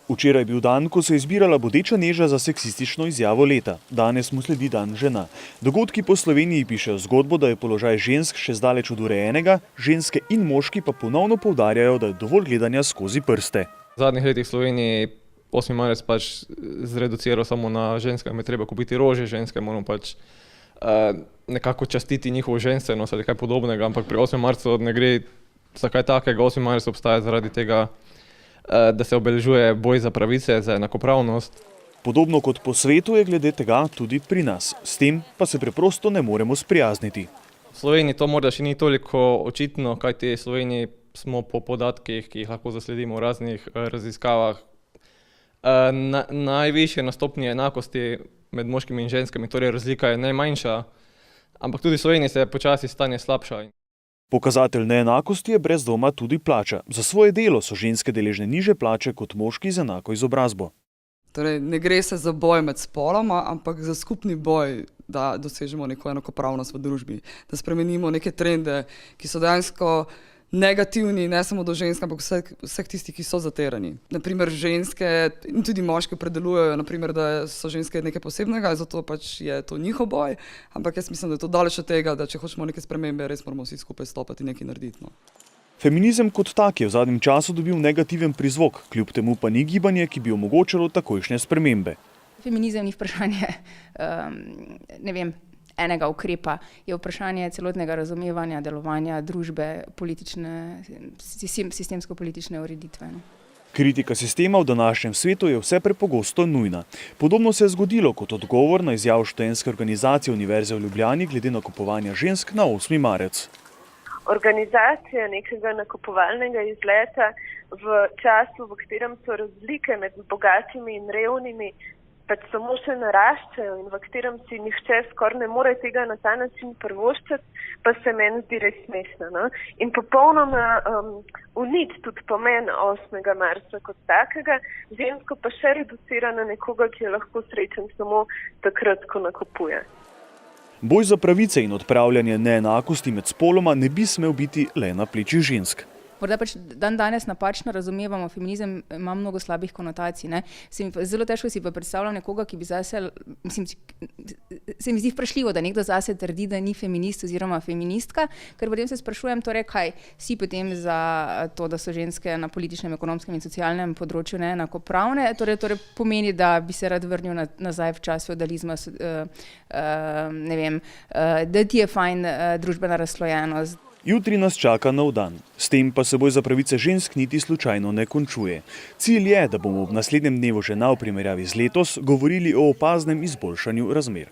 Včeraj je bil dan, ko se je zbirala bodeča neža za seksistično izjavo leta. Danes mu sledi dan žena. Dogodki po Sloveniji pišejo zgodbo, da je položaj žensk še zdaleč od urejenega, ženske in moški pa ponovno poudarjajo, da je dovolj gledanja skozi prste. V zadnjih letih v Sloveniji 8. marec zreduciral samo na ženskam, je treba kupiti rože, ženske moramo nekako častiti njihovo ženstvenost ali kaj podobnega, ampak pri 8. marcu ne gre za kaj takega. 8. marec obstaja zaradi tega, da se obeležuje boj za pravice, za enakopravnost. Podobno kot po svetu je glede tega tudi pri nas. S tem pa se preprosto ne moremo sprijazniti. V Sloveniji to morda še ni toliko očitno, kajti v Sloveniji smo po podatkih, ki jih lahko zasledimo v raznih raziskavah, najvišje na stopnji enakosti med moškimi in ženskami, torej razlika je najmanjša, ampak tudi v Sloveniji se počasi stanje slabša. Pokazatelj neenakosti je brez dvoma tudi plača. Za svoje delo so ženske deležne nižje plače kot moški z enako izobrazbo. Torej, ne gre se za boj med spoloma, ampak za skupni boj, da dosežemo neko enakopravnost v družbi, da spremenimo neke trende, ki so dejansko negativni, ne samo do žensk, ampak vseh tistih, ki so zaterani. Naprimer, ženske in tudi moški opredelujejo, da so ženske nekaj posebnega, zato je to njihov boj, ampak jaz mislim, da je to daleč od tega, da če hočemo neke spremembe, res moramo vsi skupaj stopati in nekaj narediti. Feminizem kot tak je v zadnjem času dobil negativen prizvok, kljub temu pa ni gibanje, ki bi omogočalo takojšnje spremembe. Feminizem ni vprašanje, enega ukrepa, je vprašanje celotnega razumevanja, delovanja družbe, sistemsko-politične ureditve. Kritika sistema v današnjem svetu je vse prepogosto nujna. Podobno se je zgodilo kot odgovor na izjavo študentske organizacije Univerze v Ljubljani glede nakupovanja žensk na 8. marec. Organizacija nekega nakupovalnega izleta v času, v katerem so razlike med bogatimi in revnimi, samo še naraščajo in v katerem si nihče skoraj ne more tega na ta način privoščiti, pa se meni zdi res smešno. No? In popolnoma uniči tudi pomen 8. marca kot takega, žensko pa še reducira na nekoga, ki je lahko srečen samo takrat, ko nakupuje. Boj za pravice in odpravljanje neenakosti med spoloma ne bi smel biti le na plečih žensk. Morda danes napačno razumevamo, feminizem ima mnogo slabih konotacij. Zelo težko si pa predstavljam nekoga, ki bi zase, se mi zdi vprašljivo, da nekdo zase trdi, da ni feminist oziroma feministka, ker potem se sprašujem, torej kaj si potem za to, da so ženske na političnem, ekonomskem in socialnem področju neenakopravne, torej pomeni, da bi se rad vrnil nazaj v čas feudalizma, da ti je fajn družbena razslojenost. Jutri nas čaka nov dan. S tem pa se boj za pravice žensk niti slučajno ne končuje. Cilj je, da bomo ob naslednjem dnevu žena v primerjavi z letos govorili o opaznem izboljšanju razmer.